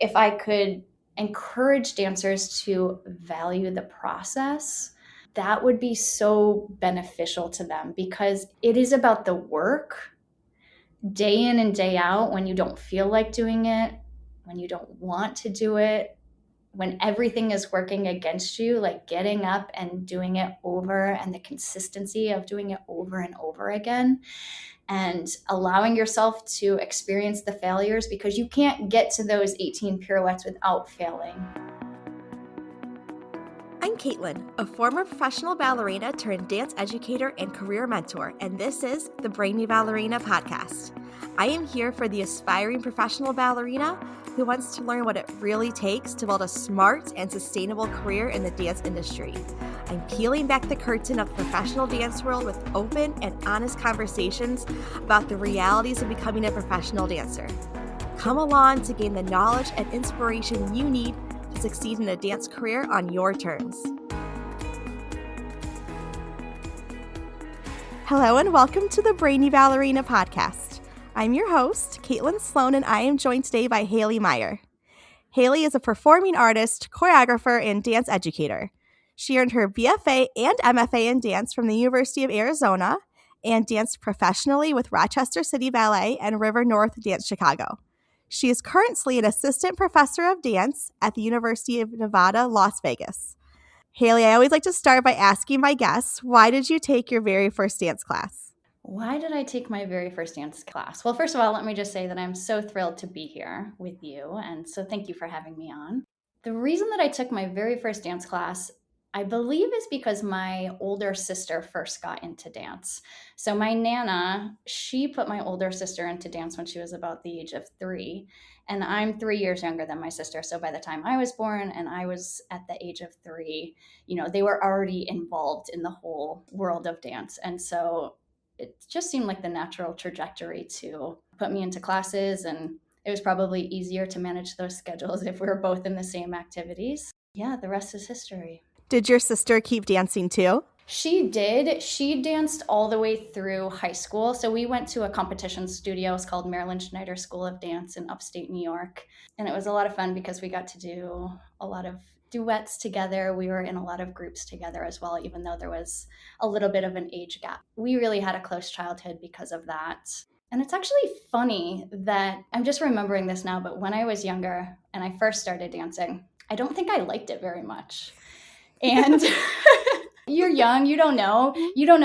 If I could encourage dancers to value the process, that would be so beneficial to them, because it is about the work day in and day out when you don't feel like doing it, when you don't want to do it, when everything is working against you, like getting up and doing it over, and the consistency of doing it over and over again, and allowing yourself to experience the failures, because you can't get to those 18 pirouettes without failing. I'm Caitlin, a former professional ballerina turned dance educator and career mentor, and this is the Brainy Ballerina Podcast. I am here for the aspiring professional ballerina who wants to learn what it really takes to build a smart and sustainable career in the dance industry. I'm peeling back the curtain of the professional dance world with open and honest conversations about the realities of becoming a professional dancer. Come along to gain the knowledge and inspiration you need to succeed in a dance career on your terms. Hello and welcome to the Brainy Ballerina Podcast. I'm your host, Caitlin Sloan, and I am joined today by Hayley Meier. Hayley is a performing artist, choreographer, and dance educator. She earned her BFA and MFA in dance from the University of Arizona and danced professionally with Rochester City Ballet and River North Dance Chicago. She is currently an assistant professor of dance at the University of Nevada, Las Vegas. Hayley, I always like to start by asking my guests, why did you take your very first dance class? Why did I take my very first dance class? Well, first of all, let me just say that I'm so thrilled to be here with you, and so thank you for having me on. The reason that I took my very first dance class, I believe, is because my older sister first got into dance. So my Nana, she put my older sister into dance when she was about the age of 3. And I'm 3 years younger than my sister. So by the time I was born and I was at the age of 3, they were already involved in the whole world of dance. And so it just seemed like the natural trajectory to put me into classes. And it was probably easier to manage those schedules if we were both in the same activities. Yeah, the rest is history. Did your sister keep dancing too? She did. She danced all the way through high school. So we went to a competition studio. It's called Marilyn Schneider School of Dance in upstate New York. And it was a lot of fun because we got to do a lot of duets together. We were in a lot of groups together as well, even though there was a little bit of an age gap. We really had a close childhood because of that. And it's actually funny that I'm just remembering this now, but when I was younger and I first started dancing, I don't think I liked it very much. And you're young, you don't know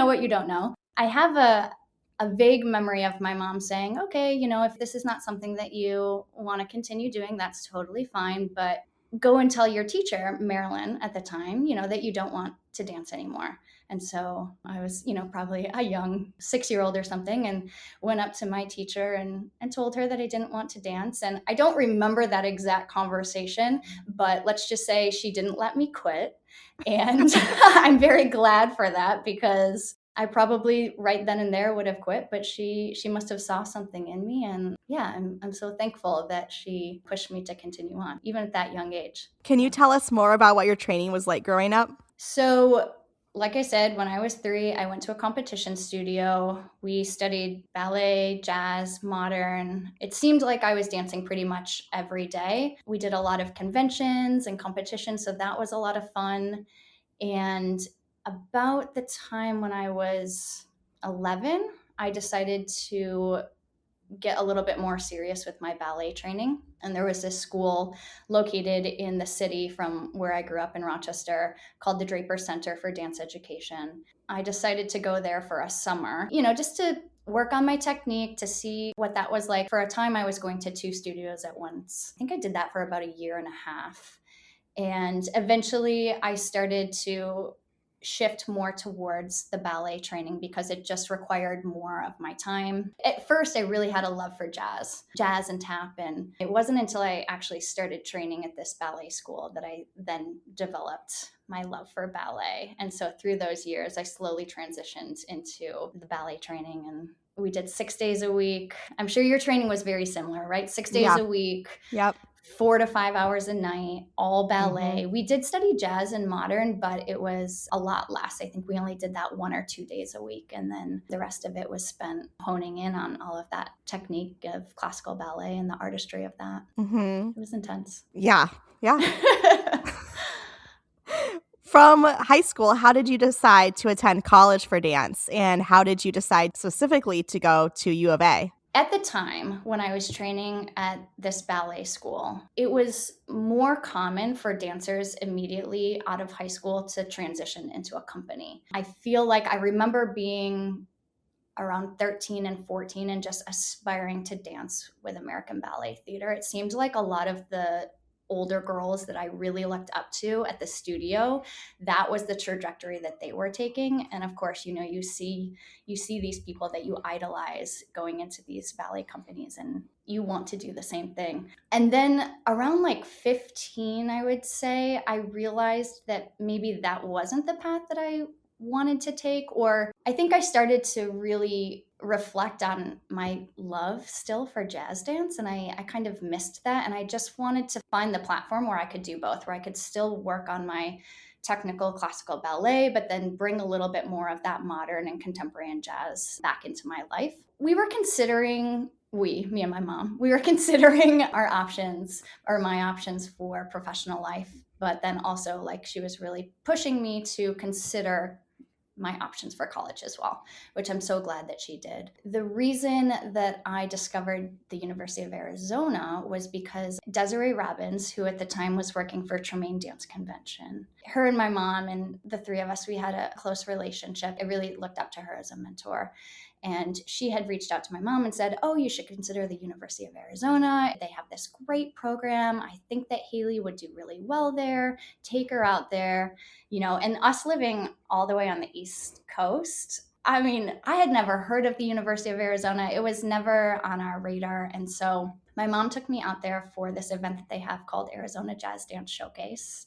what you don't know. I have a vague memory of my mom saying, okay, if this is not something that you want to continue doing, that's totally fine. But go and tell your teacher, Marilyn, at the time, that you don't want to dance anymore. And so I was, probably a young 6-year-old or something, and went up to my teacher and told her that I didn't want to dance. And I don't remember that exact conversation, but let's just say she didn't let me quit. And I'm very glad for that, because I probably right then and there would have quit, but she must have saw something in me. And yeah, I'm so thankful that she pushed me to continue on, even at that young age. Can you tell us more about what your training was like growing up? So, like I said, when I was 3, I went to a competition studio. We studied ballet, jazz, modern. It seemed like I was dancing pretty much every day. We did a lot of conventions and competitions, so that was a lot of fun. And about the time when I was 11, I decided to get a little bit more serious with my ballet training. And there was this school located in the city from where I grew up in Rochester called the Draper Center for Dance Education. I decided to go there for a summer, just to work on my technique, to see what that was like. For a time, I was going to 2 studios at once. I think I did that for about a year and a half. And eventually I started to shift more towards the ballet training because it just required more of my time. At first, I really had a love for jazz and tap. And it wasn't until I actually started training at this ballet school that I then developed my love for ballet. And so through those years, I slowly transitioned into the ballet training, and we did 6 days a week. I'm sure your training was very similar, right? 6 days a week. Yep. 4 to 5 hours a night, all ballet. Mm-hmm. We did study jazz and modern, but it was a lot less. I think we only did that 1 or 2 days a week. And then the rest of it was spent honing in on all of that technique of classical ballet and the artistry of that. Mm-hmm. It was intense. Yeah. From high school, how did you decide to attend college for dance? And how did you decide specifically to go to U of A? At the time when I was training at this ballet school, it was more common for dancers immediately out of high school to transition into a company. I feel like I remember being around 13 and 14 and just aspiring to dance with American Ballet Theater. It seemed like a lot of the older girls that I really looked up to at the studio, that was the trajectory that they were taking. And of course, you see these people that you idolize going into these ballet companies, and you want to do the same thing. And then around like 15, I would say, I realized that maybe that wasn't the path that I wanted to take, or I think I started to really reflect on my love still for jazz dance, and I kind of missed that, and I just wanted to find the platform where I could do both, where I could still work on my technical classical ballet, but then bring a little bit more of that modern and contemporary and jazz back into my life. We were considering me and my mom, we were considering our options, or my options for professional life, but then also like she was really pushing me to consider my options for college as well, which I'm so glad that she did. The reason that I discovered the University of Arizona was because Desiree Robbins, who at the time was working for Tremaine Dance Convention, her and my mom and the three of us, we had a close relationship. I really looked up to her as a mentor. And she had reached out to my mom and said, oh, you should consider the University of Arizona. They have this great program. I think that Hayley would do really well there. Take her out there. And us living all the way on the East Coast, I mean, I had never heard of the University of Arizona. It was never on our radar. And so my mom took me out there for this event that they have called Arizona Jazz Dance Showcase.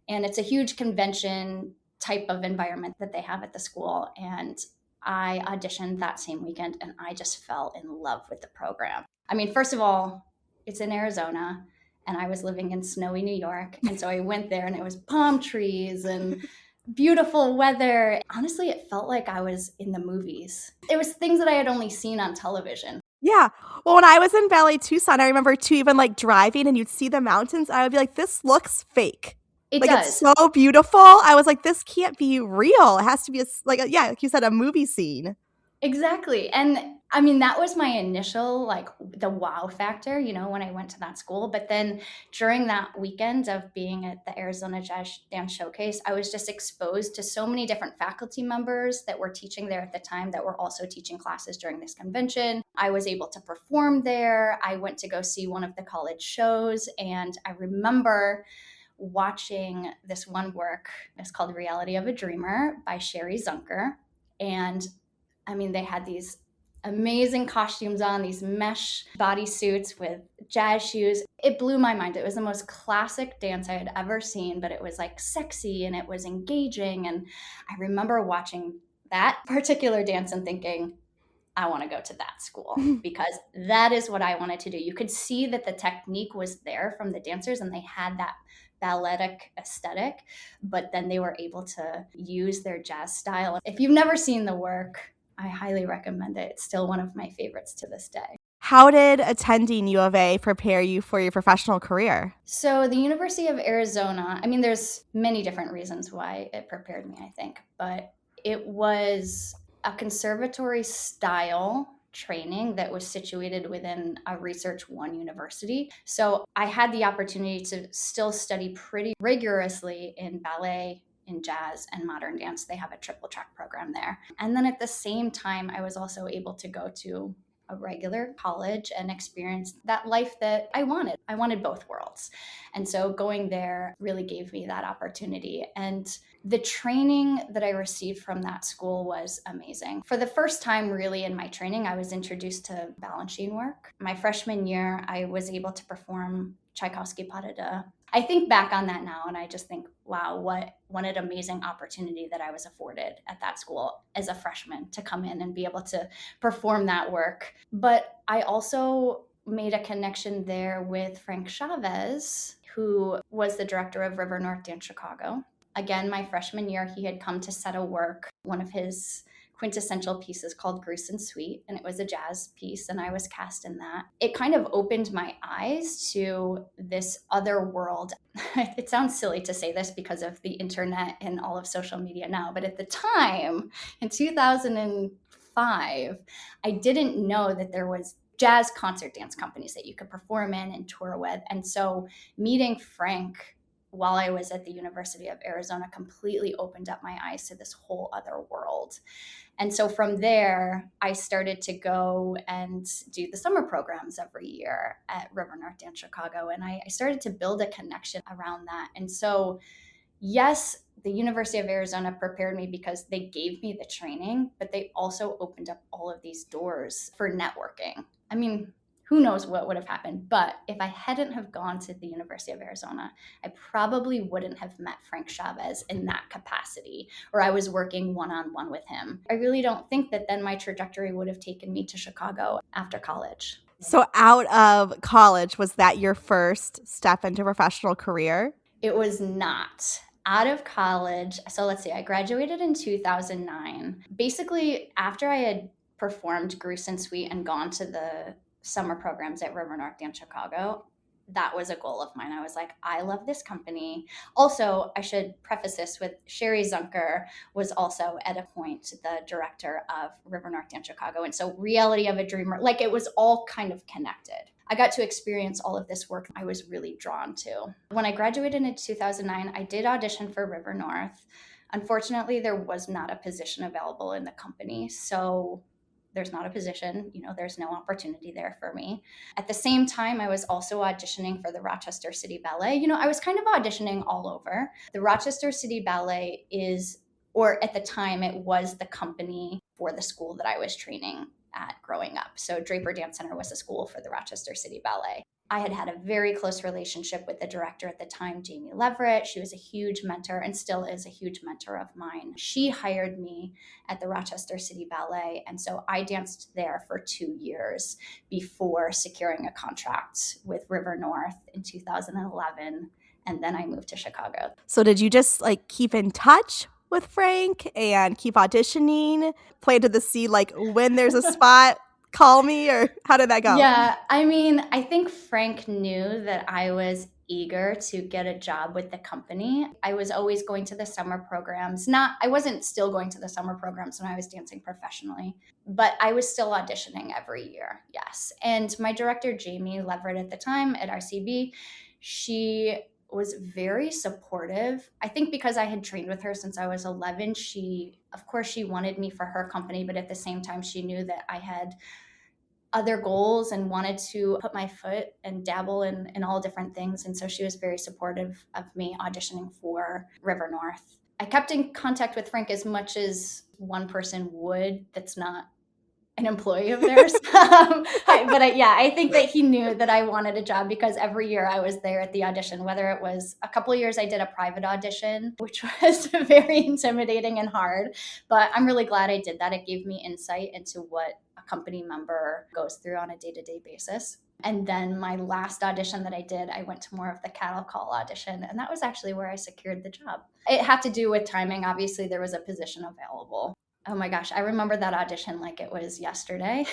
And it's a huge convention type of environment that they have at the school. And I auditioned that same weekend, and I just fell in love with the program. I mean, first of all, it's in Arizona, and I was living in snowy New York. And so I went there, and it was palm trees and beautiful weather. Honestly, it felt like I was in the movies. It was things that I had only seen on television. Yeah. Well, when I was in Ballet Tucson, I remember too, even like driving and you'd see the mountains, I would be like, this looks fake. It like does. It's so beautiful. I was like, this can't be real. It has to be like you said, a movie scene. Exactly. And I mean, that was my initial, like the wow factor, when I went to that school. But then during that weekend of being at the Arizona Jazz Dance Showcase, I was just exposed to so many different faculty members that were teaching there at the time that were also teaching classes during this convention. I was able to perform there. I went to go see one of the college shows. And I remember watching this one work. It's called The Reality of a Dreamer by Sherry Zunker. And I mean, they had these amazing costumes on, these mesh bodysuits with jazz shoes. It blew my mind. It was the most classic dance I had ever seen, but it was like sexy and it was engaging. And I remember watching that particular dance and thinking, I want to go to that school because that is what I wanted to do. You could see that the technique was there from the dancers and they had that balletic aesthetic, but then they were able to use their jazz style. If you've never seen the work, I highly recommend it. It's still one of my favorites to this day. How did attending U of A prepare you for your professional career? So the University of Arizona, I mean, there's many different reasons why it prepared me, I think, but it was a conservatory style training that was situated within a Research One university. So I had the opportunity to still study pretty rigorously in ballet, in jazz, and modern dance. They have a triple track program there. And then at the same time, I was also able to go to a regular college and experience that life that I wanted. I wanted both worlds. And so going there really gave me that opportunity. And the training that I received from that school was amazing. For the first time really in my training, I was introduced to Balanchine work. My freshman year, I was able to perform Tchaikovsky Pas de Deux. I think back on that now and I just think, wow, what an amazing opportunity that I was afforded at that school as a freshman to come in and be able to perform that work. But I also made a connection there with Frank Chavez, who was the director of River North Dance Chicago. Again, my freshman year, he had come to set a work, one of his quintessential pieces called Gruesome Sweet, and it was a jazz piece, and I was cast in that. It kind of opened my eyes to this other world. It sounds silly to say this because of the internet and all of social media now, but at the time, in 2005, I didn't know that there was jazz concert dance companies that you could perform in and tour with. And so meeting Frank while I was at the University of Arizona completely opened up my eyes to this whole other world. And so from there, I started to go and do the summer programs every year at River North Dance Chicago. And I started to build a connection around that. And so, yes, the University of Arizona prepared me because they gave me the training, but they also opened up all of these doors for networking. I mean, who knows what would have happened. But if I hadn't have gone to the University of Arizona, I probably wouldn't have met Frank Chavez in that capacity, or I was working one-on-one with him. I really don't think that then my trajectory would have taken me to Chicago after college. So out of college, was that your first step into professional career? It was not. Out of college, so let's see, I graduated in 2009. Basically, after I had performed Gruesome Sweet and gone to the summer programs at River North Dance Chicago, that was a goal of mine. I was like, I love this company. Also, I should preface this with Sherry Zunker was also at a point the director of River North Dance Chicago. And so Reality of a Dreamer, like it was all kind of connected. I got to experience all of this work I was really drawn to. When I graduated in 2009, I did audition for River North. Unfortunately, there was not a position available in the company. So there's not a position, there's no opportunity there for me. At the same time, I was also auditioning for the Rochester City Ballet. I was kind of auditioning all over. The Rochester City Ballet or at the time, it was the company for the school that I was training at growing up. So Draper Dance Center was a school for the Rochester City Ballet. I had had a very close relationship with the director at the time, Jamie Leverett. She was a huge mentor and still is a huge mentor of mine. She hired me at the Rochester City Ballet. And so I danced there for 2 years before securing a contract with River North in 2011. And then I moved to Chicago. So did you just keep in touch with Frank and keep auditioning, planted the seed when there's a spot, call me, or how did that go? Yeah, I think Frank knew that I was eager to get a job with the company. I was always going to the summer programs. I wasn't still going to the summer programs when I was dancing professionally, but I was still auditioning every year, yes. And my director, Jamie Leverett at the time at RCB, she was very supportive. I think because I had trained with her since I was 11, she wanted me for her company, but at the same time, she knew that I had other goals and wanted to put my foot and dabble in all different things. And so she was very supportive of me auditioning for River North. I kept in contact with Frank as much as one person would that's not an employee of theirs. I think that he knew that I wanted a job because every year I was there at the audition, whether it was a couple of years I did a private audition, which was very intimidating and hard, but I'm really glad I did that. It gave me insight into what a company member goes through on a day-to-day basis. And then my last audition that I did, I went to more of the cattle call audition, and that was actually where I secured the job. It had to do with timing. Obviously, there was a position available. Oh my gosh, I remember that audition like it was yesterday.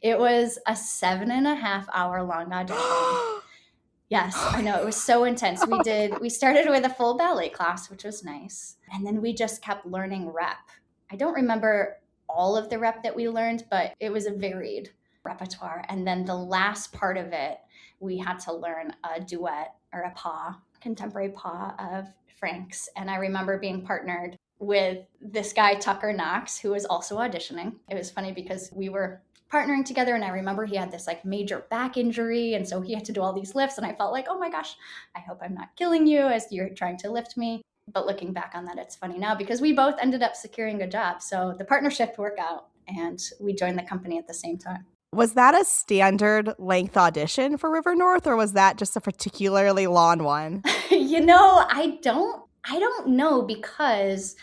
It was a 7.5-hour long audition. Yes, I know. It was so intense. We started with a full ballet class, which was nice. And then we just kept learning rep. I don't remember all of the rep that we learned, but it was a varied repertoire. And then the last part of it, we had to learn a duet or a pas, contemporary pas of Frank's. And I remember being partnered with this guy, Tucker Knox, who was also auditioning. It was funny because we were partnering together, and I remember he had this major back injury, and so he had to do all these lifts, and I felt like, oh my gosh, I hope I'm not killing you as you're trying to lift me. But looking back on that, it's funny now because we both ended up securing a job. So the partnership worked out, and we joined the company at the same time. Was that a standard length audition for River North, or was that just a particularly long one? I don't know, because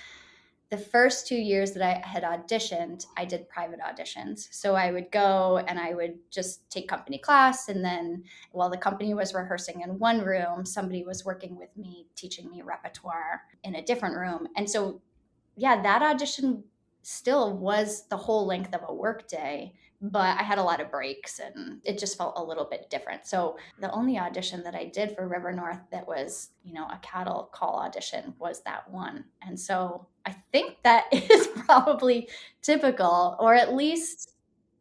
The first 2 years that I had auditioned, I did private auditions. So I would go and I would just take company class. And then while the company was rehearsing in one room, somebody was working with me, teaching me repertoire in a different room. And so, yeah, that audition still was the whole length of a work day, but I had a lot of breaks and it just felt a little bit different. So the only audition that I did for River North that was, a cattle call audition was that one. And so I think that is probably typical, or at least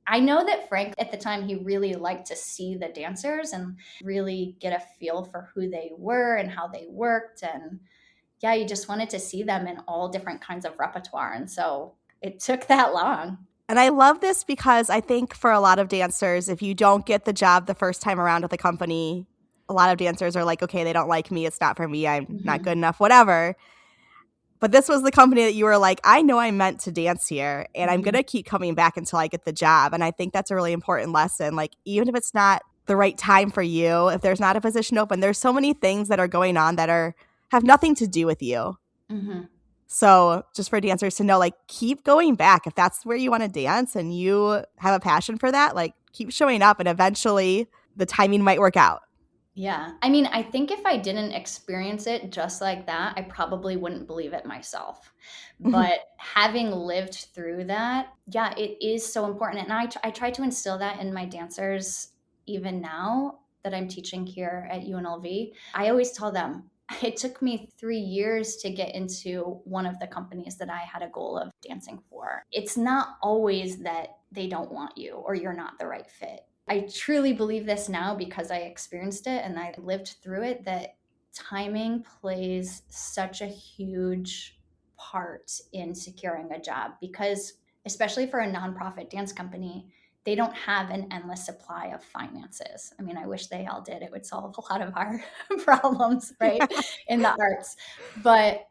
I know that Frank at the time, he really liked to see the dancers and really get a feel for who they were and how they worked. And yeah, you just wanted to see them in all different kinds of repertoire. And so it took that long. And I love this because I think for a lot of dancers, if you don't get the job the first time around with the company, a lot of dancers are like, okay, they don't like me. It's not for me. I'm not good enough, whatever. But this was the company that you were like, I know I'm meant to dance here and I'm going to keep coming back until I get the job. And I think that's a really important lesson. Like, even if it's not the right time for you, if there's not a position open, there's so many things that are going on that have nothing to do with you. Mm-hmm. So just for dancers to know, like, keep going back. If that's where you want to dance and you have a passion for that, like, keep showing up and eventually the timing might work out. Yeah. I mean, I think if I didn't experience it just like that, I probably wouldn't believe it myself. But having lived through that, yeah, it is so important. And I try to instill that in my dancers even now that I'm teaching here at UNLV. I always tell them, it took me 3 years to get into one of the companies that I had a goal of dancing for. It's not always that they don't want you or you're not the right fit. I truly believe this now because I experienced it and I lived through it, that timing plays such a huge part in securing a job, because especially for a nonprofit dance company, they don't have an endless supply of finances. I mean, I wish they all did. It would solve a lot of our problems, right, in the arts. But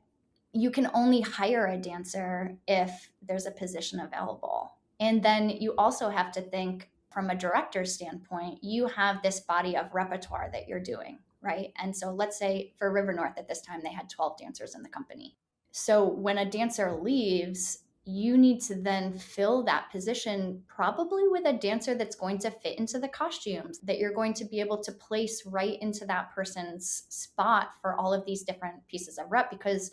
you can only hire a dancer if there's a position available. And then you also have to think, from a director's standpoint, you have this body of repertoire that you're doing, right? And so let's say for River North at this time, they had 12 dancers in the company. So when a dancer leaves, you need to then fill that position probably with a dancer that's going to fit into the costumes, that you're going to be able to place right into that person's spot for all of these different pieces of rep, because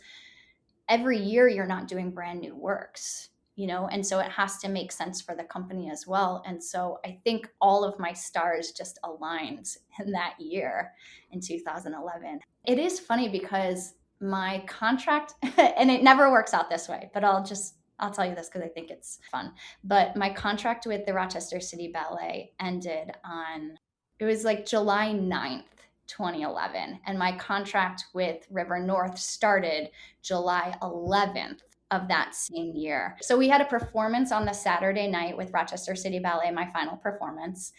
every year you're not doing brand new works, and so it has to make sense for the company as well. And so I think all of my stars just aligned in that year in 2011. It is funny because my contract, and it never works out this way, but I'll tell you this because I think it's fun. But my contract with the Rochester City Ballet ended it was like July 9th, 2011. And my contract with River North started July 11th of that same year. So we had a performance on the Saturday night with Rochester City Ballet, my final performance.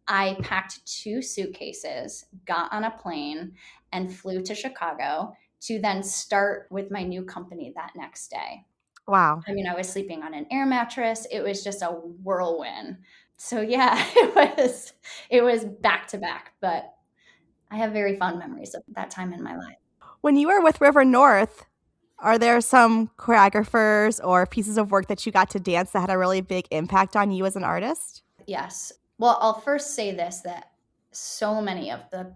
I packed 2 suitcases, got on a plane, and flew to Chicago to then start with my new company that next day. Wow. I mean, I was sleeping on an air mattress. It was just a whirlwind. So yeah, it was back to back, but I have very fond memories of that time in my life. When you were with River North, are there some choreographers or pieces of work that you got to dance that had a really big impact on you as an artist? Yes. Well, I'll first say this, that so many of the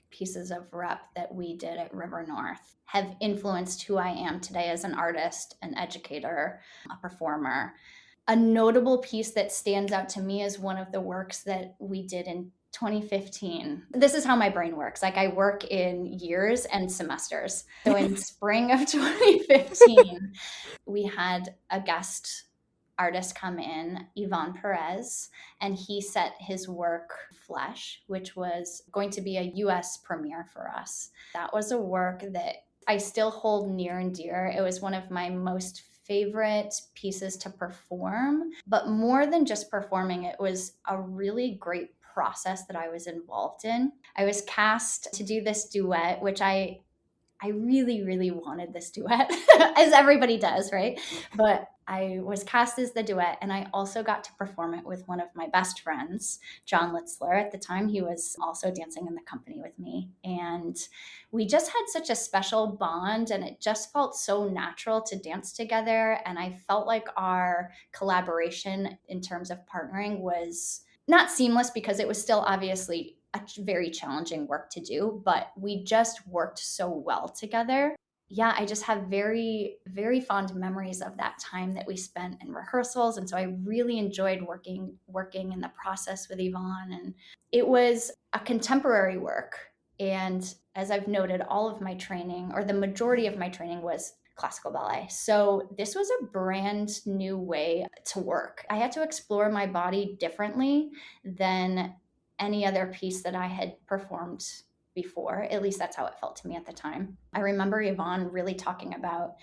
pieces of rep that we did at River North have influenced who I am today as an artist, an educator, a performer. A notable piece that stands out to me is one of the works that we did in 2015. This is how my brain works. Like, I work in years and semesters. So in spring of 2015, we had a guest artist come in, Yvonne Perez, and he set his work Flesh, which was going to be a US premiere for us. That was a work that I still hold near and dear. It was one of my most favorite pieces to perform, but more than just performing, it was a really great process that I was involved in. I was cast to do this duet, which I really, really wanted this duet, as everybody does, right? But I was cast as the duet, and I also got to perform it with one of my best friends, John Litzler. At the time, he was also dancing in the company with me. And we just had such a special bond, and it just felt so natural to dance together. And I felt like our collaboration in terms of partnering was not seamless because it was still obviously a very challenging work to do, but we just worked so well together. Yeah, I just have very, very fond memories of that time that we spent in rehearsals. And so I really enjoyed working in the process with Yvonne. And it was a contemporary work. And as I've noted, all of my training, or the majority of my training, was classical ballet. So this was a brand new way to work. I had to explore my body differently than any other piece that I had performed before. At least that's how it felt to me at the time. I remember Yvonne really talking about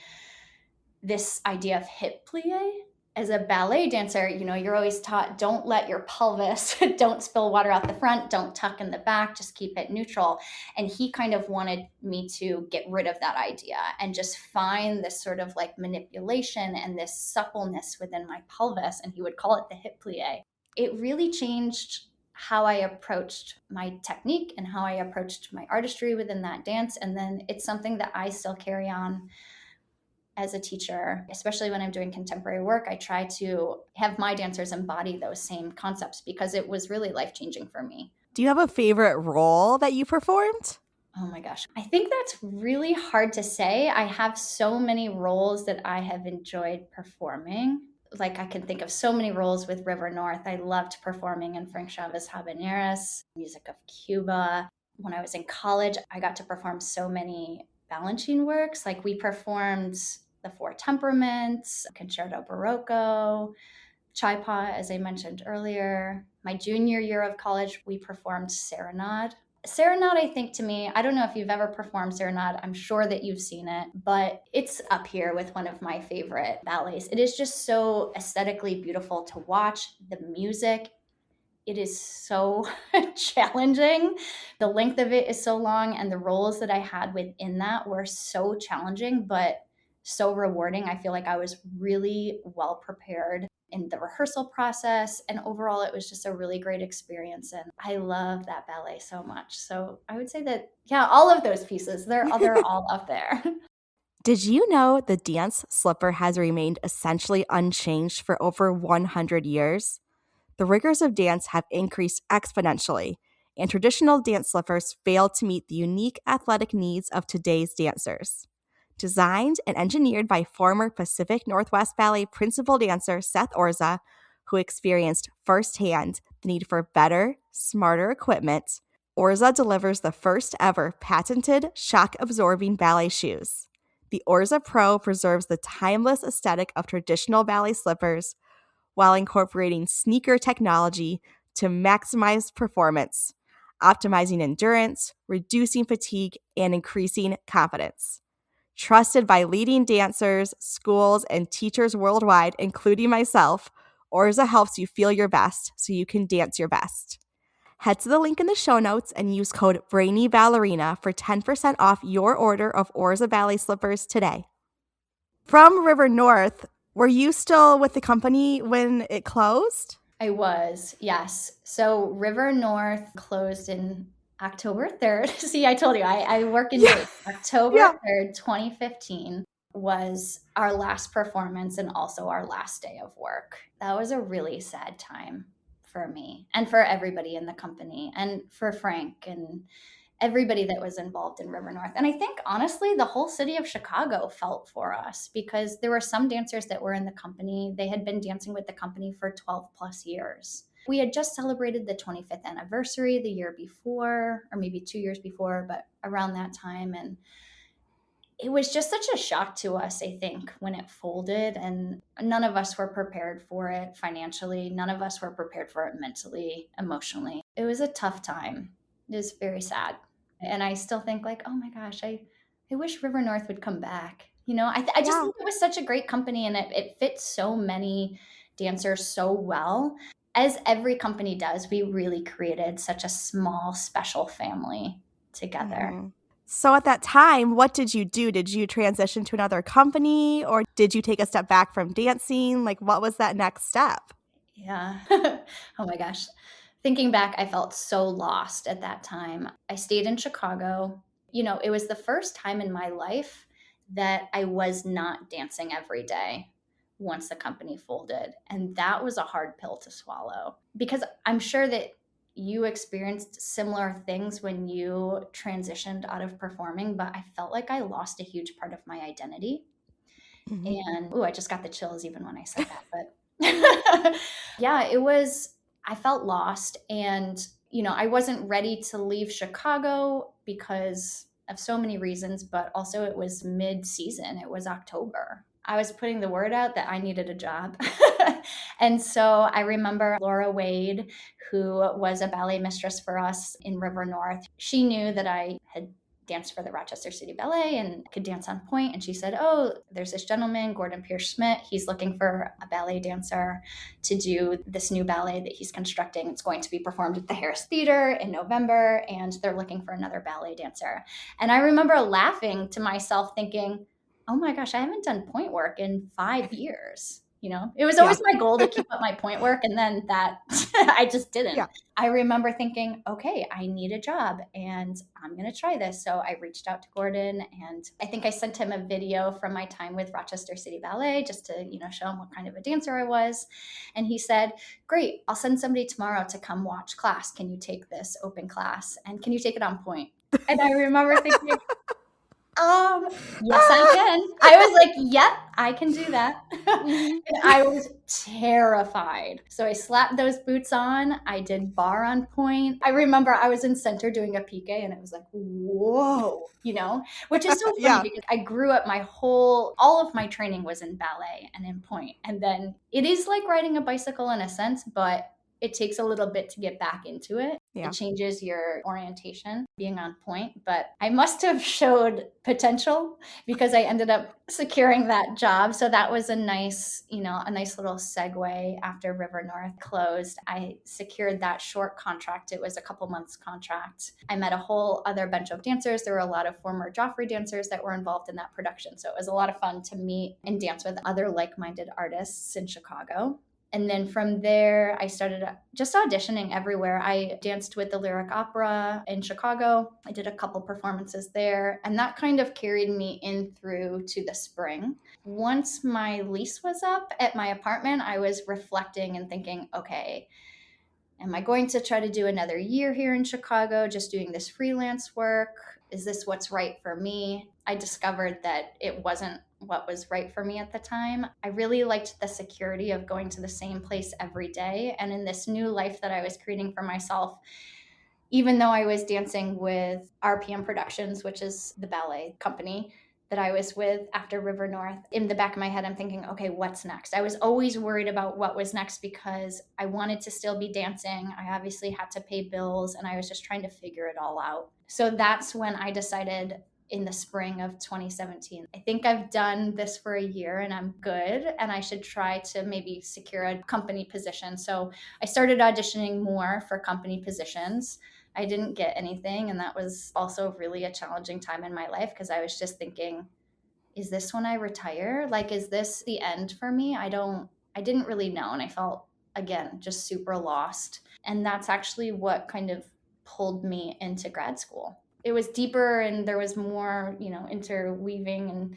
this idea of hip plie. As a ballet dancer, you're always taught, don't let your pelvis, don't spill water out the front, don't tuck in the back, just keep it neutral. And he kind of wanted me to get rid of that idea and just find this sort of like manipulation and this suppleness within my pelvis. And he would call it the hip plie. It really changed how I approached my technique and how I approached my artistry within that dance. And then it's something that I still carry on as a teacher, especially when I'm doing contemporary work. I try to have my dancers embody those same concepts because it was really life-changing for me. Do you have a favorite role that you performed? Oh my gosh. I think that's really hard to say. I have so many roles that I have enjoyed performing. Like, I can think of so many roles with River North. I loved performing in Frank Chavez Habaneras, Music of Cuba. When I was in college, I got to perform so many Balanchine works. Like, we performed The Four Temperaments, Concerto Barocco, Chaipa, as I mentioned earlier. My junior year of college, we performed Serenade. Serenade, I think, to me, I don't know if you've ever performed Serenade. I'm sure that you've seen it, but it's up here with one of my favorite ballets. It is just so aesthetically beautiful to watch. The music, it is so challenging. The length of it is so long, and the roles that I had within that were so challenging, but so rewarding. I feel like I was really well prepared in the rehearsal process, and overall it was just a really great experience, and I love that ballet so much. So I would say that, yeah, all of those pieces, they're all up there. Did you know the dance slipper has remained essentially unchanged for over 100 years? The rigors of dance have increased exponentially, and traditional dance slippers fail to meet the unique athletic needs of today's dancers. Designed and engineered by former Pacific Northwest Ballet principal dancer Seth Orza, who experienced firsthand the need for better, smarter equipment, Orza delivers the first ever patented shock-absorbing ballet shoes. The Orza Pro preserves the timeless aesthetic of traditional ballet slippers while incorporating sneaker technology to maximize performance, optimizing endurance, reducing fatigue, and increasing confidence. Trusted by leading dancers, schools, and teachers worldwide, including myself, Orza helps you feel your best so you can dance your best. Head to the link in the show notes and use code Brainy Ballerina for 10% off your order of Orza ballet slippers today. From River North, were you still with the company when it closed? I was, yes. So River North closed in October 3rd. See, I told you, I work in dates. October 3rd, 2015 was our last performance and also our last day of work. That was a really sad time for me and for everybody in the company and for Frank and everybody that was involved in River North. And I think, honestly, the whole city of Chicago felt for us because there were some dancers that were in the company. They had been dancing with the company for 12 plus years. We had just celebrated the 25th anniversary the year before, or maybe 2 years before, but around that time. And it was just such a shock to us, I think, when it folded, and none of us were prepared for it financially. None of us were prepared for it mentally, emotionally. It was a tough time. It was very sad. And I still think, like, oh my gosh, I wish River North would come back. I just think it was such a great company, and it fits so many dancers so well. As every company does, we really created such a small, special family together. Mm-hmm. So at that time, what did you do? Did you transition to another company or did you take a step back from dancing? Like, what was that next step? Yeah. Oh my gosh. Thinking back, I felt so lost at that time. I stayed in Chicago. It was the first time in my life that I was not dancing every day once the company folded. And that was a hard pill to swallow because I'm sure that you experienced similar things when you transitioned out of performing, but I felt like I lost a huge part of my identity. Mhm. And I just got the chills even when I said that. But yeah, I felt lost. And, I wasn't ready to leave Chicago because of so many reasons, but also it was mid season, it was October. I was putting the word out that I needed a job. And so I remember Laura Wade, who was a ballet mistress for us in River North. She knew that I had danced for the Rochester City Ballet and could dance on point. And she said, "Oh, there's this gentleman, Gordon Pierce Schmidt. He's looking for a ballet dancer to do this new ballet that he's constructing. It's going to be performed at the Harris Theater in November, and they're looking for another ballet dancer." And I remember laughing to myself thinking, oh my gosh, I haven't done point work in 5 years. It was Yeah. always my goal to keep up my point work, and then that I just didn't. Yeah. I remember thinking, okay, I need a job and I'm going to try this. So I reached out to Gordon, and I think I sent him a video from my time with Rochester City Ballet just to, show him what kind of a dancer I was. And he said, "Great, I'll send somebody tomorrow to come watch class. Can you take this open class? And can you take it on point?" And I remember thinking, yes, I can. I was like, yep, I can do that. Mhm. And I was terrified. So I slapped those boots on. I did bar on point. I remember I was in center doing a pique and it was like, whoa, which is so funny Yeah. because I grew up all of my training was in ballet and in point. And then it is like riding a bicycle in a sense, but it takes a little bit to get back into it. It Yeah. changes your orientation being on point, but I must have showed potential because I ended up securing that job. So that was a nice little segue after River North closed. I secured that short contract. It was a couple months contract. I met a whole other bunch of dancers. There were a lot of former Joffrey dancers that were involved in that production. So it was a lot of fun to meet and dance with other like-minded artists in Chicago. And then from there, I started just auditioning everywhere. I danced with the Lyric Opera in Chicago. I did a couple performances there, and that kind of carried me in through to the spring. Once my lease was up at my apartment, I was reflecting and thinking, okay, am I going to try to do another year here in Chicago, just doing this freelance work? Is this what's right for me? I discovered that it wasn't what was right for me at the time. I really liked the security of going to the same place every day. And in this new life that I was creating for myself, even though I was dancing with RPM Productions, which is the ballet company that I was with after River North, in the back of my head, I'm thinking, okay, what's next? I was always worried about what was next because I wanted to still be dancing. I obviously had to pay bills, and I was just trying to figure it all out. So that's when I decided in the spring of 2017, I think I've done this for a year and I'm good, and I should try to maybe secure a company position. So I started auditioning more for company positions. I didn't get anything. And that was also really a challenging time in my life because I was just thinking, is this when I retire? Like, is this the end for me? I didn't really know. And I felt, again, just super lost. And that's actually what kind of pulled me into grad school. It was deeper and there was more, interweaving, and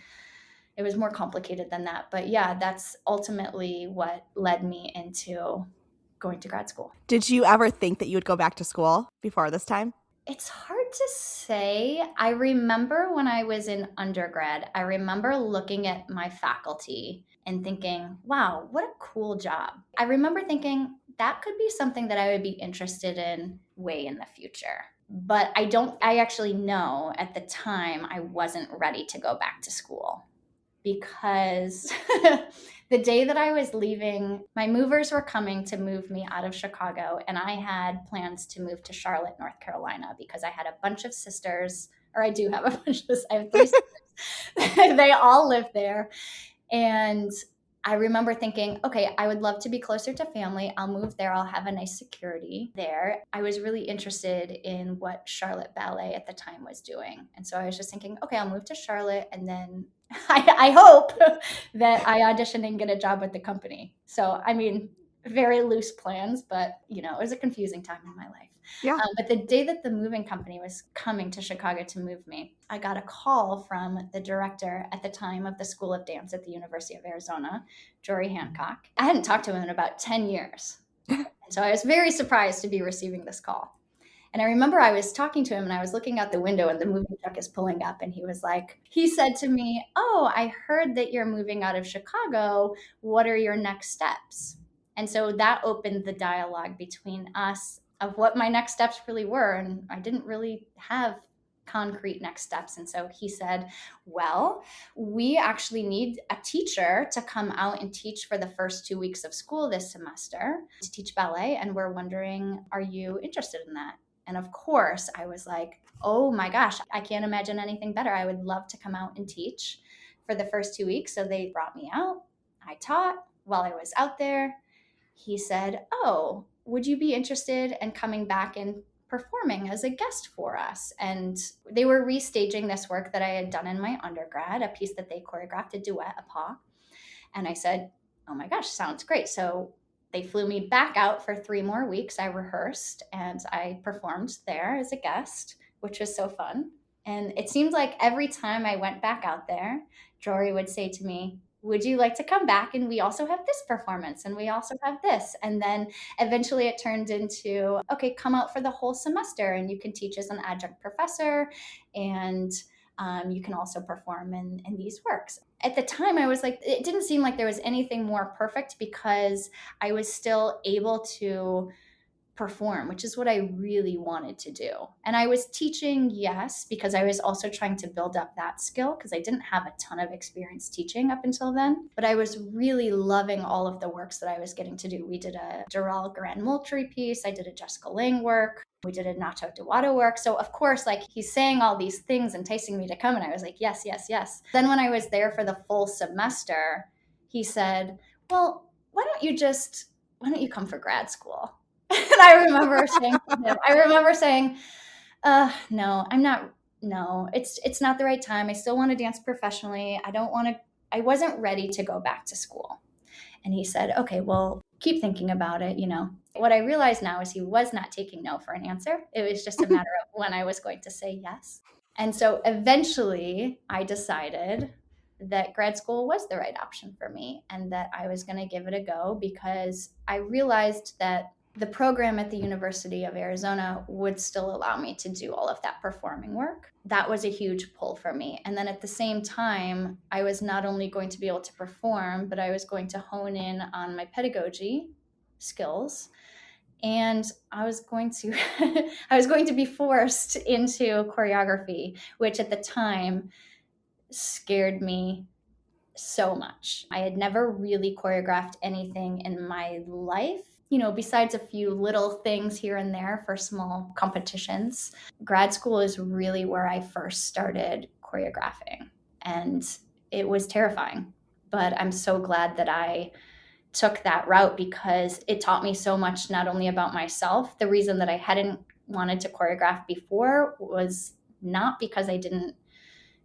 it was more complicated than that. But yeah, that's ultimately what led me into going to grad school. Did you ever think that you would go back to school before this time? It's hard to say. I remember when I was in undergrad, I remember looking at my faculty and thinking, wow, what a cool job. I remember thinking that could be something that I would be interested in way in the future. But I actually know at the time I wasn't ready to go back to school because the day that I was leaving, my movers were coming to move me out of Chicago, and I had plans to move to Charlotte, North Carolina, because I had a bunch of sisters, or I do have a bunch of, I have 3 sisters. They all live there. And I remember thinking, okay, I would love to be closer to family. I'll move there. I'll have a nice security there. I was really interested in what Charlotte Ballet at the time was doing. And so I was just thinking, okay, I'll move to Charlotte, and then I hope that I audition and get a job with the company. So, I mean, very loose plans, but it was a confusing time in my life. Yeah. But the day that the moving company was coming to Chicago to move me, I got a call from the director at the time of the School of Dance at the University of Arizona, Jory Hancock. I hadn't talked to him in about 10 years. And so I was very surprised to be receiving this call. And I remember I was talking to him and I was looking out the window and the moving truck is pulling up, and he said to me, "Oh, I heard that you're moving out of Chicago. What are your next steps?" And so that opened the dialogue between us of what my next steps really were. And I didn't really have concrete next steps. And so he said, "Well, we actually need a teacher to come out and teach for the first 2 weeks of school this semester to teach ballet. And we're wondering, are you interested in that?" And of course, I was like, oh my gosh, I can't imagine anything better. I would love to come out and teach for the first 2 weeks. So they brought me out. I taught. While I was out there, he said, "Oh, would you be interested in coming back and performing as a guest for us?" And they were restaging this work that I had done in my undergrad, a piece that they choreographed, a duet, a pas. And I said, "Oh my gosh, sounds great." So they flew me back out for 3 more weeks. I rehearsed and I performed there as a guest, which was so fun. And it seemed like every time I went back out there, Jory would say to me, "Would you like to come back? And we also have this performance and we also have this." And then eventually it turned into, okay, come out for the whole semester and you can teach as an adjunct professor, and you can also perform in these works. At the time, I was like, it didn't seem like there was anything more perfect because I was still able to perform, which is what I really wanted to do. And I was teaching, yes, because I was also trying to build up that skill because I didn't have a ton of experience teaching up until then. But I was really loving all of the works that I was getting to do. We did a Durrell Grand Moultrie piece. I did a Jessica Lange work. We did a Nacho Duato work. So of course, like, he's saying all these things, enticing me to come. And I was like, yes, yes, yes. Then when I was there for the full semester, he said, "Well, why don't you come for grad school?" And I remember saying, "No, I'm not. No, it's not the right time. I still want to dance professionally. I wasn't ready to go back to school." And he said, "Okay, well, keep thinking about it. What I realize now is he was not taking no for an answer. It was just a matter of when I was going to say yes. And so eventually I decided that grad school was the right option for me and that I was going to give it a go because I realized that the program at the University of Arizona would still allow me to do all of that performing work. That was a huge pull for me. And then at the same time, I was not only going to be able to perform, but I was going to hone in on my pedagogy skills. And I was going to I was going to be forced into choreography, which at the time scared me so much. I had never really choreographed anything in my life, besides a few little things here and there for small competitions. Grad school is really where I first started choreographing, and it was terrifying. But I'm so glad that I took that route because it taught me so much, not only about myself. The reason that I hadn't wanted to choreograph before was not because I didn't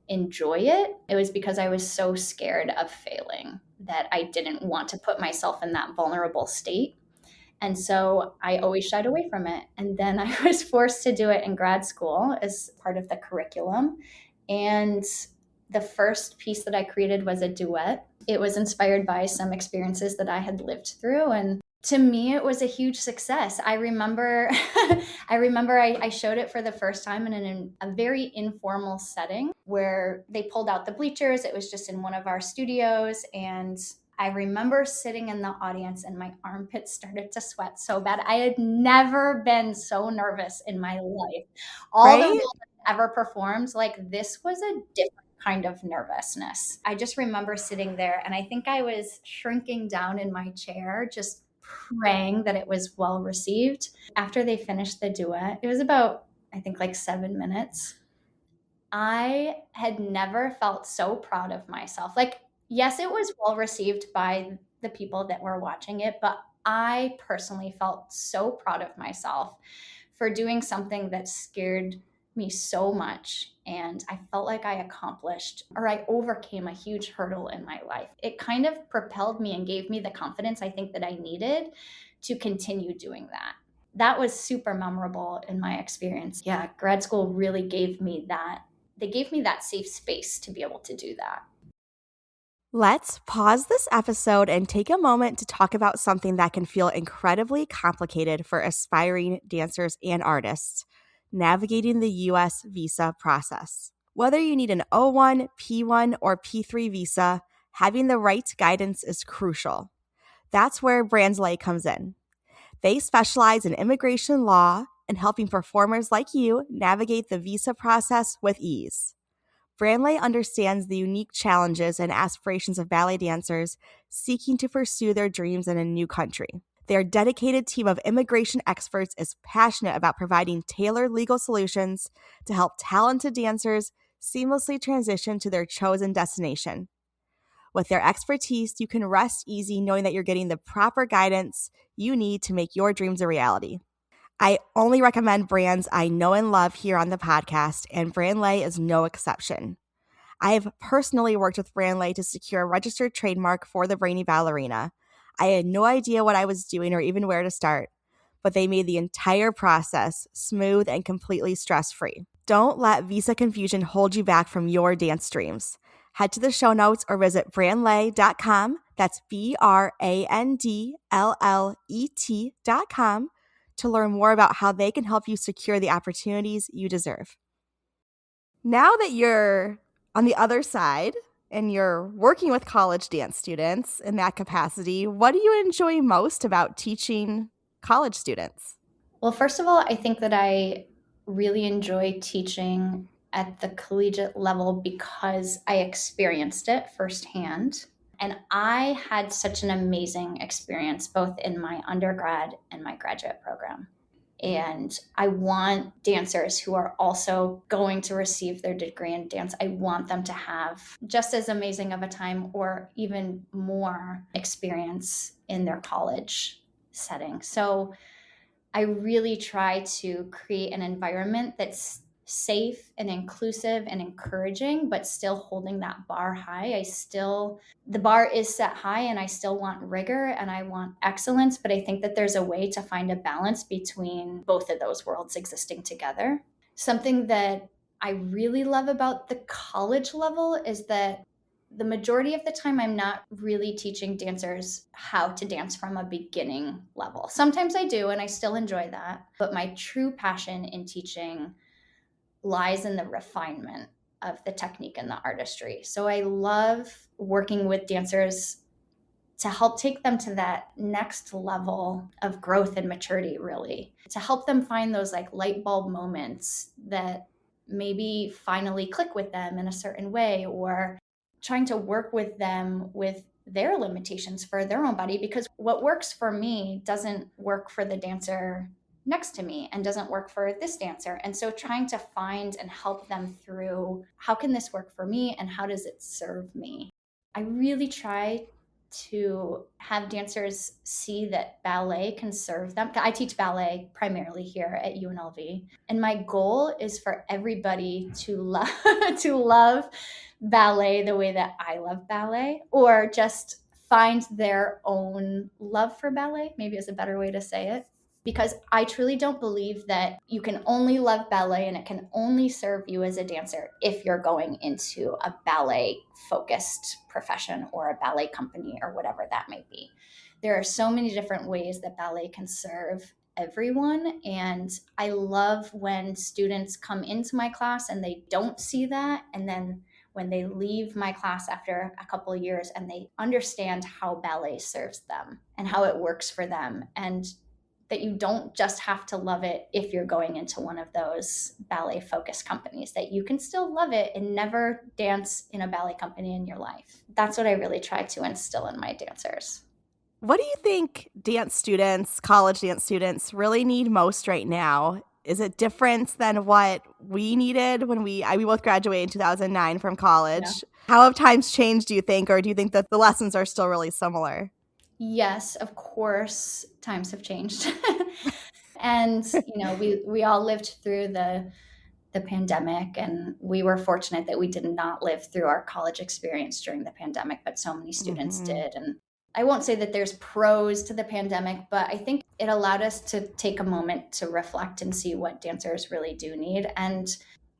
enjoy it. It was because I was so scared of failing that I didn't want to put myself in that vulnerable state. And so I always shied away from it. And then I was forced to do it in grad school as part of the curriculum. And the first piece that I created was a duet. It was inspired by some experiences that I had lived through. And to me, it was a huge success. I remember I showed it for the first time in a very informal setting where they pulled out the bleachers. It was just in one of our studios. And I remember sitting in the audience and my armpits started to sweat so bad. I had never been so nervous in my life. All the roles I've ever performed, like, this was a different kind of nervousness. I just remember sitting there and I think I was shrinking down in my chair, just praying that it was well received. After they finished the duet, it was about, I think, like 7 minutes. I had never felt so proud of myself. Like, Yes, it was well received by the people that were watching it, but I personally felt so proud of myself for doing something that scared me so much. And I felt like I accomplished or I overcame a huge hurdle in my life. It kind of propelled me and gave me the confidence I think that I needed to continue doing that. That was super memorable in my experience. Yeah, grad school really gave me that. They gave me that safe space to be able to do that. Let's pause this episode and take a moment to talk about something that can feel incredibly complicated for aspiring dancers and artists: navigating the U.S. visa process. Whether you need an O1, P1, or P3 visa, having the right guidance is crucial. That's where Ballet comes in. They specialize in immigration law and helping performers like you navigate the visa process with ease. Ballet understands the unique challenges and aspirations of ballet dancers seeking to pursue their dreams in a new country. Their dedicated team of immigration experts is passionate about providing tailored legal solutions to help talented dancers seamlessly transition to their chosen destination. With their expertise, you can rest easy knowing that you're getting the proper guidance you need to make your dreams a reality. I only recommend brands I know and love here on the podcast, and Ballet is no exception. I have personally worked with Ballet to secure a registered trademark for the Brainy Ballerina. I had no idea what I was doing or even where to start, but they made the entire process smooth and completely stress-free. Don't let visa confusion hold you back from your dance dreams. Head to the show notes or visit brandley.com. That's BRANDLLET.com to learn more about how they can help you secure the opportunities you deserve. Now that you're on the other side and you're working with college dance students in that capacity, what do you enjoy most about teaching college students? Well, first of all, I think that I really enjoy teaching at the collegiate level because I experienced it firsthand. And I had such an amazing experience both in my undergrad and my graduate program. And I want dancers who are also going to receive their degree in dance, I want them to have just as amazing of a time or even more experience in their college setting. So I really try to create an environment that's safe and inclusive and encouraging, but still holding that bar high. The bar is set high and I still want rigor and I want excellence, but I think that there's a way to find a balance between both of those worlds existing together. Something that I really love about the college level is that the majority of the time, I'm not really teaching dancers how to dance from a beginning level. Sometimes I do, and I still enjoy that. But my true passion in teaching lies in the refinement of the technique and the artistry. So I love working with dancers to help take them to that next level of growth and maturity, really, to help them find those like light bulb moments that maybe finally click with them in a certain way, or trying to work with them with their limitations for their own body, because what works for me doesn't work for the dancer next to me and doesn't work for this dancer. And so trying to find and help them through, how can this work for me and how does it serve me? I really try to have dancers see that ballet can serve them. I teach ballet primarily here at UNLV, and my goal is for everybody to love to love ballet the way that I love ballet, or just find their own love for ballet, maybe is a better way to say it. Because I truly don't believe that you can only love ballet and it can only serve you as a dancer if you're going into a ballet focused profession or a ballet company or whatever that may be. There are so many different ways that ballet can serve everyone. And I love when students come into my class and they don't see that. And then when they leave my class after a couple of years and they understand how ballet serves them and how it works for them, and that you don't just have to love it if you're going into one of those ballet focused companies, that you can still love it and never dance in a ballet company in your life. That's what I really try to instill in my dancers. What do you think dance students, college dance students, really need most right now Is it different than what we needed when we both graduated in 2009 from Yeah. college? How have times changed, do you think, or do you think that the lessons are still really similar? Yes, of course, times have changed. And, we all lived through the pandemic, and we were fortunate that we did not live through our college experience during the pandemic, but so many students Mm-hmm. did. And I won't say that there's pros to the pandemic, but I think it allowed us to take a moment to reflect and see what dancers really do need. And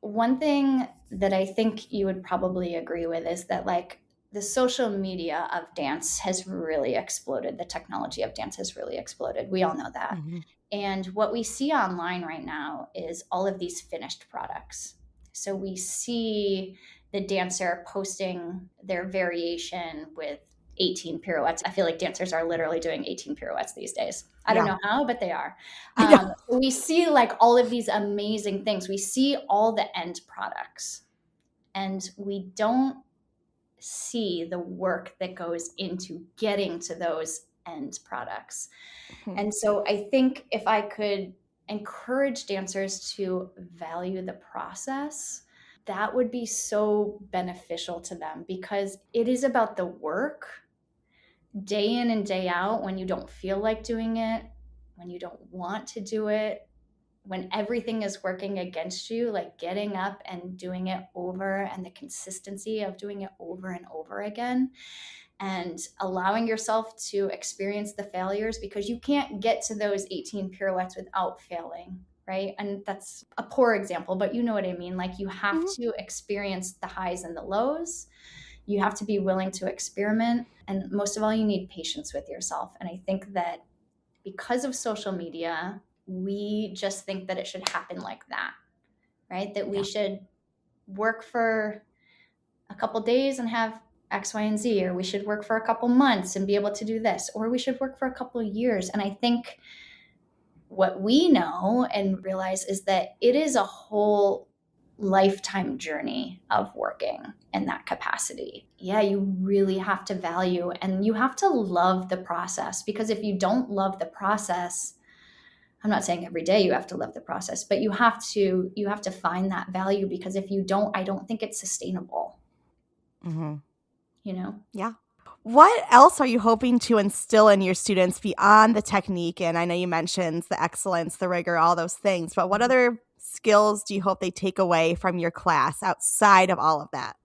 one thing that I think you would probably agree with is that, like, the social media of dance has really exploded. The technology of dance has really exploded. We all know that. Mm-hmm. And what we see online right now is all of these finished products. So we see the dancer posting their variation with 18 pirouettes. I feel like dancers are literally doing 18 pirouettes these days. I don't Yeah, know how, but they are. I know. We see like all of these amazing things. We see all the end products, and we don't see the work that goes into getting to those end products. And so I think if I could encourage dancers to value the process, that would be so beneficial to them, because it is about the work day in and day out when you don't feel like doing it, when you don't want to do it, when everything is working against you, like getting up and doing it over, and the consistency of doing it over and over again, and allowing yourself to experience the failures, because you can't get to those 18 pirouettes without failing, right? And that's a poor example, but you know what I mean. Like, you have Mhm. to experience the highs and the lows. You have to be willing to experiment. And most of all, you need patience with yourself. And I think that because of social media, we just think that it should happen like that, right? That we Yeah. should work for a couple days and have X, Y, and Z, or we should work for a couple months and be able to do this, or we should work for a couple of years. And I think what we know and realize is that it is a whole lifetime journey of working in that capacity. Yeah, you really have to value and you have to love the process, because if you don't love the process, I'm not saying every day you have to love the process, but you have to find that value, because if you don't, I don't think it's sustainable, Mm-hmm. you know? Yeah. What else are you hoping to instill in your students beyond the technique? And I know you mentioned the excellence, the rigor, all those things, but what other skills do you hope they take away from your class outside of all of that?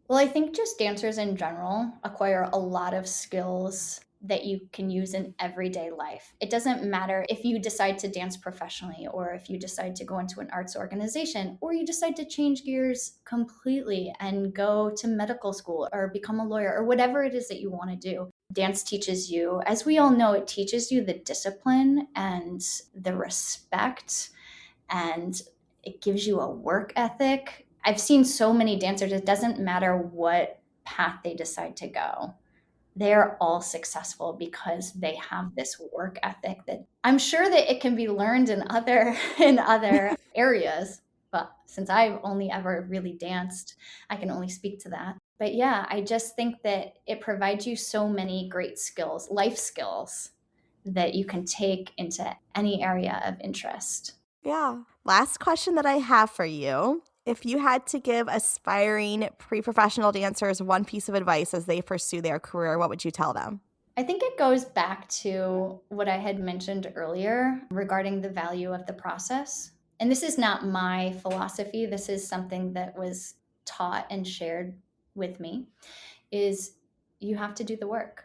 Well, I think just dancers in general acquire a lot of skills that you can use in everyday life. It doesn't matter if you decide to dance professionally, or if you decide to go into an arts organization, or you decide to change gears completely and go to medical school or become a lawyer, or whatever it is that you want to do. Dance teaches you, as we all know, it teaches you the discipline and the respect, and it gives you a work ethic. I've seen so many dancers, it doesn't matter what path they decide to go. They're all successful because they have this work ethic that I'm sure that it can be learned in other in other areas, but since I've only ever really danced, I can only speak to that. But yeah, I just think that it provides you so many great skills, life skills, that you can take into any area of interest. Yeah. Last question that I have for you. If you had to give aspiring pre professional dancers one piece of advice as they pursue their career, what would you tell them? I think it goes back to what I had mentioned earlier regarding the value of the process. And this is not my philosophy. This is something that was taught and shared with me, is you have to do the work.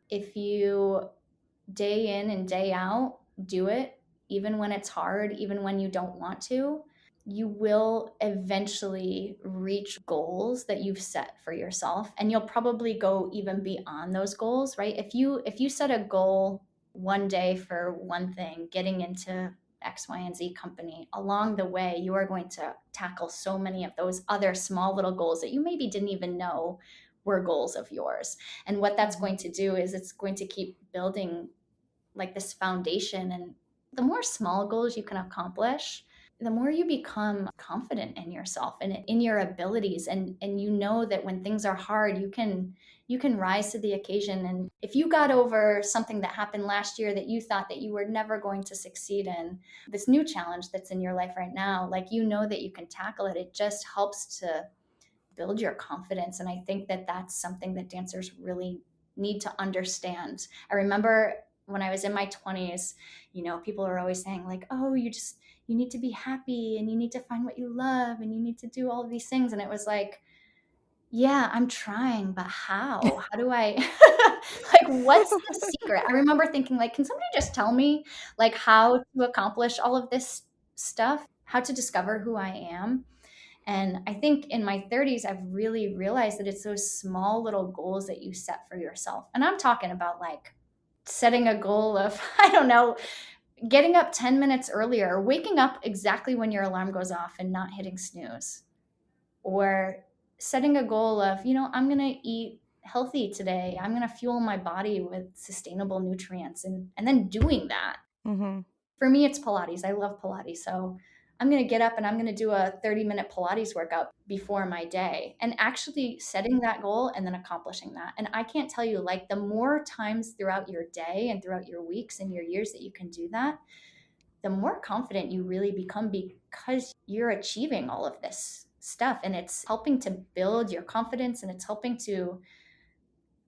If you day in and day out do it, even when it's hard, even when you don't want to, you will eventually reach goals that you've set for yourself, and you'll probably go even beyond those goals, right? If you set a goal one day for one thing, getting into X, Y, and Z company, along the way you are going to tackle so many of those other small little goals that you maybe didn't even know were goals of yours. And what that's Mhm. going to do is it's going to keep building like this foundation. And the more small goals you can accomplish, the more you become confident in yourself and in your abilities, and you know that when things are hard, you can rise to the occasion. And if you got over something that happened last year that you thought that you were never going to succeed in, this new challenge that's in your life right now, like, you know that you can tackle it. It just helps to build your confidence. And I think that that's something that dancers really need to understand. I remember when I was in my 20s, people are always saying, like, oh, you need to be happy and you need to find what you love and you need to do all of these things. And it was like, yeah, I'm trying, but how do I like, what's the secret? I remember thinking, like, can somebody just tell me, like, how to accomplish all of this stuff, how to discover who I am? And I think in my 30s, I've really realized that it's those small little goals that you set for yourself. And I'm talking about, like, setting a goal of, I don't know, getting up 10 minutes earlier, or waking up exactly when your alarm goes off and not hitting snooze, or setting a goal of, I'm going to eat healthy today. I'm going to fuel my body with sustainable nutrients, and then doing that. Mm-hmm. For me, it's Pilates. I love Pilates. So I'm going to get up and I'm going to do a 30-minute Pilates workout before my day, and actually setting that goal and then accomplishing that. And I can't tell you, like, the more times throughout your day and throughout your weeks and your years that you can do that, the more confident you really become, because you're achieving all of this stuff, and it's helping to build your confidence, and it's helping to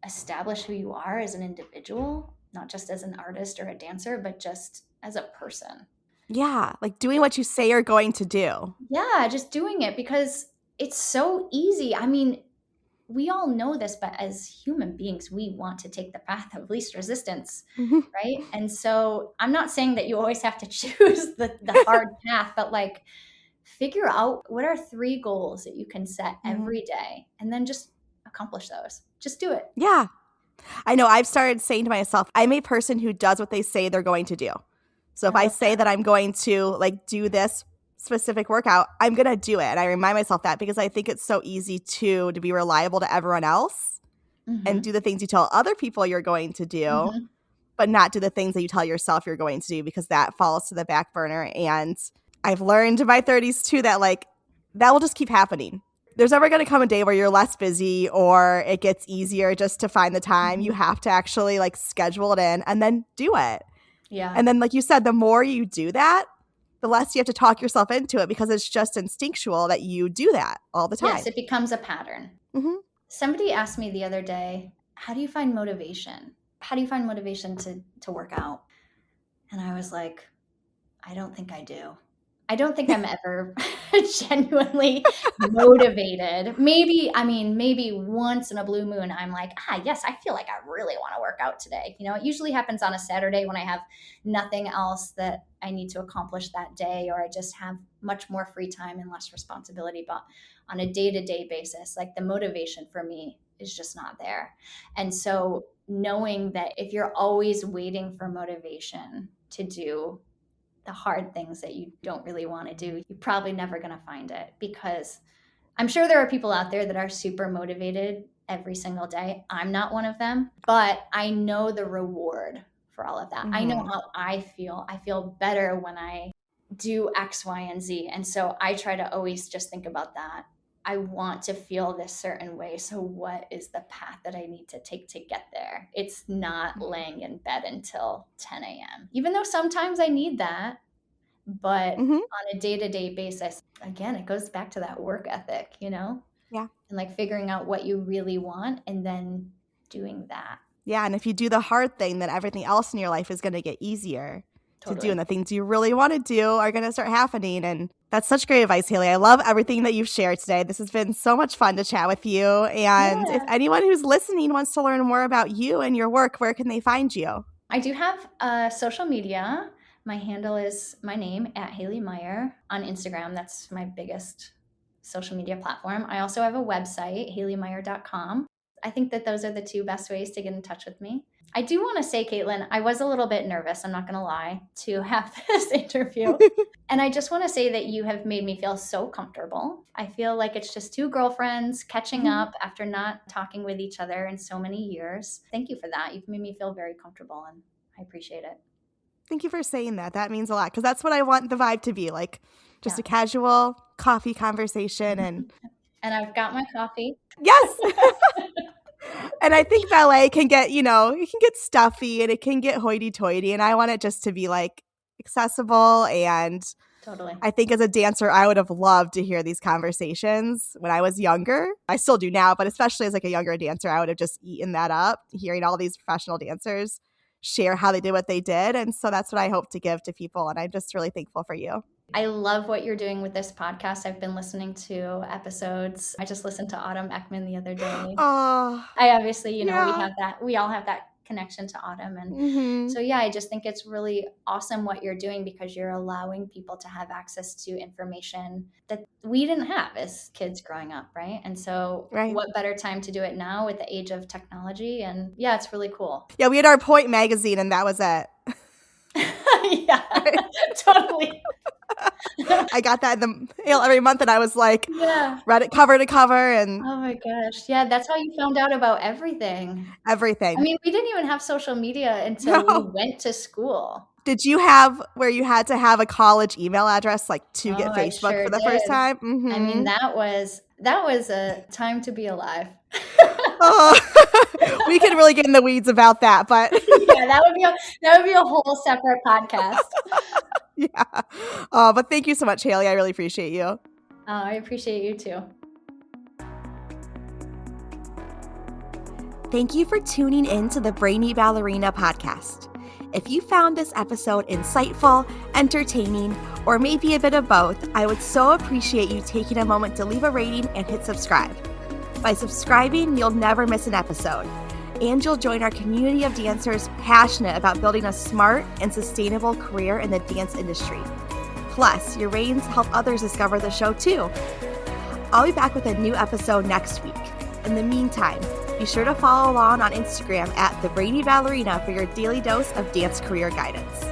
establish who you are as an individual, not just as an artist or a dancer, but just as a person. Yeah, like doing what you say you're going to do. Yeah, just doing it, because it's so easy. I mean, we all know this, but as human beings, we want to take the path of least resistance, Mhm. right? And so I'm not saying that you always have to choose the hard path, but, like, figure out what are 3 goals that you can set Mhm. every day, and then just accomplish those. Just do it. Yeah. I know I've started saying to myself, I'm a person who does what they say they're going to do. So if I I love say that. that I'm going to like do this specific workout, I'm going to do it. And I remind myself that because I think it's so easy to be reliable to everyone else and Mhm. do the things you tell other people you're going to do, Mhm. but not do the things that you tell yourself you're going to do, because that falls to the back burner. And I've learned in my 30s too that like that will just keep happening. There's never going to come a day where you're less busy or it gets easier just to find the time. You Mhm. have to actually like schedule it in and then do it. Yeah. And then, like you said, the more you do that, the less you have to talk yourself into it, because it's just instinctual that you do that all the Yes, time. it becomes a pattern. Mm-hmm. Somebody asked me the other day, how do you find motivation? How do you find motivation to work out? And I was like, I don't think I do. I don't think I'm ever genuinely motivated. Maybe once in a blue moon, I'm like, yes, I feel like I really want to work out today. It usually happens on a Saturday when I have nothing else that I need to accomplish that day, or I just have much more free time and less responsibility. But on a day-to-day basis, like, the motivation for me is just not there. And so knowing that if you're always waiting for motivation to do the hard things that you don't really want to do, you're probably never going to find it, because I'm sure there are people out there that are super motivated every single day. I'm not one of them, but I know the reward for all of that. I know Mm-hmm. how I feel. I feel better when I do X, Y, and Z. And so I try to always just think about that. I want to feel this certain way. So what is the path that I need to take to get there? It's not laying in bed until 10 a.m., even though sometimes I need that. But Mm-hmm. on a day-to-day basis, again, it goes back to that work ethic, Yeah. and, like, figuring out what you really want and then doing that. Yeah. And if you do the hard thing, then everything else in your life is going to get easier to do. And Totally. the things you really want to do are going to start happening. And that's such great advice, Hayley. I love everything that you've shared today. This has been so much fun to chat with you. And if Yeah. anyone who's listening wants to learn more about you and your work, where can they find you? I do have social media. My handle is my name, at Hayley Meier, on Instagram. That's my biggest social media platform. I also have a website, hayleymeier.com. I think that those are the 2 best ways to get in touch with me. I do want to say, Caitlin, I was a little bit nervous, I'm not going to lie, to have this interview. And I just want to say that you have made me feel so comfortable. I feel like it's just 2 girlfriends catching up after not talking with each other in so many years. Thank you for that. You've made me feel very comfortable, and I appreciate it. Thank you for saying that. That means a lot because that's what I want the vibe to be like. Just Yeah. a casual coffee conversation and I've got my coffee. yes. And I think ballet can get, it can get stuffy and it can get hoity-toity. And I want it just to be like accessible. And Totally. I think as a dancer, I would have loved to hear these conversations when I was younger. I still do now, but especially as like a younger dancer, I would have just eaten that up, hearing all these professional dancers share how they did what they did. And so that's what I hope to give to people. And I'm just really thankful for you. I love what you're doing with this podcast. I've been listening to episodes. I just listened to Autumn Ekman the other day. Oh, I obviously, yeah. we all have that connection to Autumn. And so, yeah, I just think it's really awesome what you're doing because you're allowing people to have access to information that we didn't have as kids growing up, right? And so what better time to do it now with the age of technology? And yeah, it's really cool. Yeah, we had our Point magazine and that was it. Yeah, totally. I got that in the mail every month and I was like, read it cover to cover. And oh my gosh. Yeah, that's how you found out about everything. Everything. I mean, we didn't even have social media until we went to school. Did you have where you had to have a college email address like to get Facebook for the first time? Mm-hmm. I mean, that was a time to be alive. We could really get in the weeds about that, but yeah, that would be a whole separate podcast. Yeah. But thank you so much, Hayley. I really appreciate you. I appreciate you too. Thank you for tuning in to the Brainy Ballerina Podcast. If you found this episode insightful, entertaining, or maybe a bit of both, I would so appreciate you taking a moment to leave a rating and hit subscribe. By subscribing, you'll never miss an episode, and you'll join our community of dancers passionate about building a smart and sustainable career in the dance industry. Plus, your ratings help others discover the show too. I'll be back with a new episode next week. In the meantime, be sure to follow along on Instagram at The Brainy Ballerina for your daily dose of dance career guidance.